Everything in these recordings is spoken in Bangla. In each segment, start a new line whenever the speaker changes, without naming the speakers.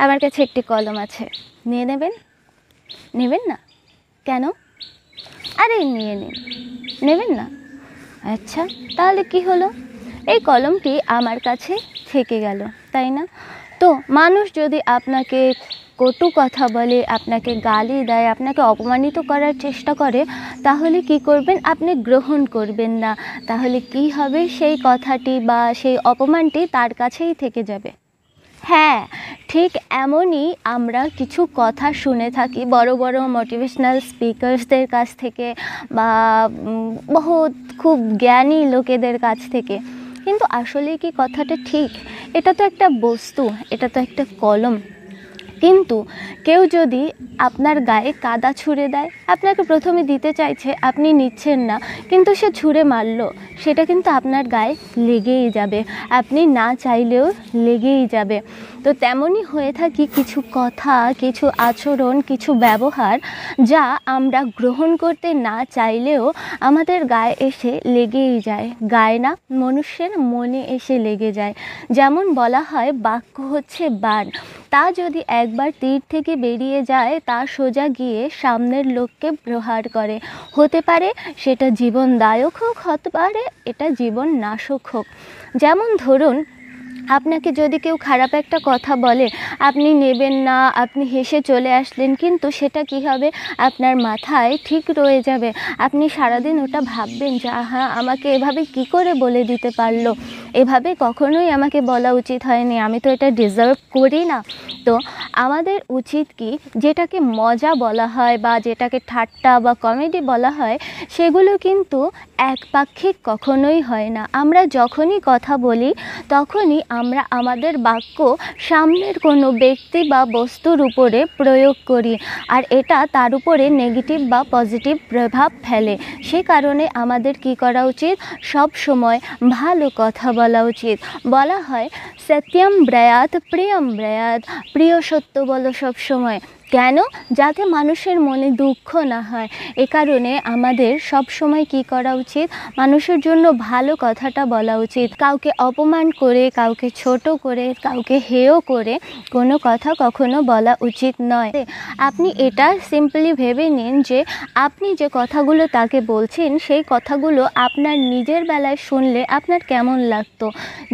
আমার কাছে একটি কলম আছে, নিয়ে নেবেন? নেবেন না কেন? আরে নিয়ে নিন, নেবেন না? আচ্ছা, তাহলে কি হলো? এই কলমটি আমার কাছে থেকে গেল, তাই না? তো মানুষ যদি আপনাকে কটু কথা বলে, আপনাকে গালি দেয়, আপনাকে অপমানিত করার চেষ্টা করে, তাহলে কি করবেন? আপনি গ্রহণ করবেন না। তাহলে কি হবে? সেই কথাটি বা সেই অপমানটি তার কাছেই থেকে যাবে। হ্যাঁ, ঠিক এমনই আমরা কিছু কথা শুনে থাকি বড় বড় মোটিভেশনাল স্পিকার্সদের কাছ থেকে বা বহুত খুব জ্ঞানী লোকেদের কাছ থেকে। কিন্তু আসলে কি কথাটা ঠিক? এটা তো একটা বস্তু, এটা তো একটা কলম। কিন্তু কেউ যদি আপনার গায়ে কাদা ছুঁড়ে দেয়, আপনাকে প্রথমে দিতে চাইছে, আপনি নিচ্ছেন না, কিন্তু সে ছুঁড়ে মারল, সেটা কিন্তু আপনার গায়ে লেগেই যাবে, আপনি না চাইলেও লেগেই যাবে। তো তেমনই হয়ে থাকি কিছু কথা, কিছু আচরণ, কিছু ব্যবহার, যা আমরা গ্রহণ করতে না চাইলেও আমাদের গায়ে এসে লেগেই যায়। গায়ে না, মনুষ্যের মনে এসে লেগে যায়। যেমন বলা হয়, বাক্য হচ্ছে বাণ, তা যদি একবার তীর থেকে বেরিয়ে যায়, তা সোজা গিয়ে সামনের লোককে প্রহার করে। হতে পারে সেটা জীবনদায়ক হোক, হতে পারে এটা জীবন নাশক হোক। যেমন ধরুন, আপনাকে যদি কেউ খারাপ একটা কথা বলে, আপনি নেবেন না, আপনি হেসে চলে আসলেন, কিন্তু সেটা কি হবে? আপনার মাথায় ঠিক রয়ে যাবে। আপনি সারাদিন ওটা ভাববেন যে আহা, আমাকে এভাবে কি করে বলে দিতে পারলো, এভাবে কখনোই আমাকে বলা উচিত হয়নি, আমি তো এটা ডিজার্ভ করি না। তো আমাদের উচিত কি, যেটাকে মজা বলা হয় বা যেটাকে ঠাট্টা বা কমেডি বলা হয়, সেগুলো কিন্তু একপাক্ষিক কখনোই হয় না। আমরা যখনই কথা বলি, তখনই আমরা আমাদের বাক্য সামনের কোনো ব্যক্তি বা বস্তুর উপরে প্রয়োগ করি, আর এটা তার উপরে নেগেটিভ বা পজিটিভ প্রভাব ফেলে। সে কারণে আমাদের কি করা উচিত? সব সময় ভালো কথা বলা উচিত। বলা হয়, সত্যম ব্রয়াত প্রিয়ম ব্রয়াত, প্রিয় সত্য বলো সব সময়। কেন? যাতে মানুষের মনে দুঃখ না হয়। এ কারণে আমাদের সব সময় কি করা উচিত? মানুষের জন্য ভালো কথাটা বলা উচিত। কাউকে অপমান করে, কাউকে ছোট করে, কাউকে হেয় করে কোনো কথা কখনো বলা উচিত নয়। আপনি এটা সিম্পলি ভেবে নিন যে আপনি যে কথাগুলো তাকে বলছেন, সেই কথাগুলো আপনার নিজের বেলায় শুনলে আপনার কেমন লাগতো।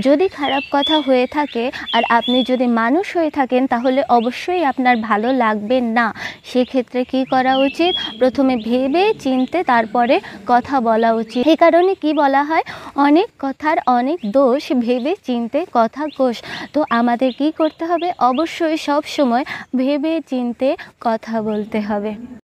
যদি খারাপ কথা হয়ে থাকে আর আপনি যদি মানুষ হয়ে থাকেন, তাহলে অবশ্যই আপনার ভালো লাগবে না। সেক্ষেত্রে কি করা উচিত? প্রথমে ভেবে চিনতে তারপরে কথা বলা উচিত। এই কারণে কি বলা হয়, অনেক কথার অনেক দোষ, ভেবে চিনতে কথা কোষ। তো আমাদের কি করতে হবে? অবশ্যই সব সময় ভেবে চিনতে কথা বলতে হবে।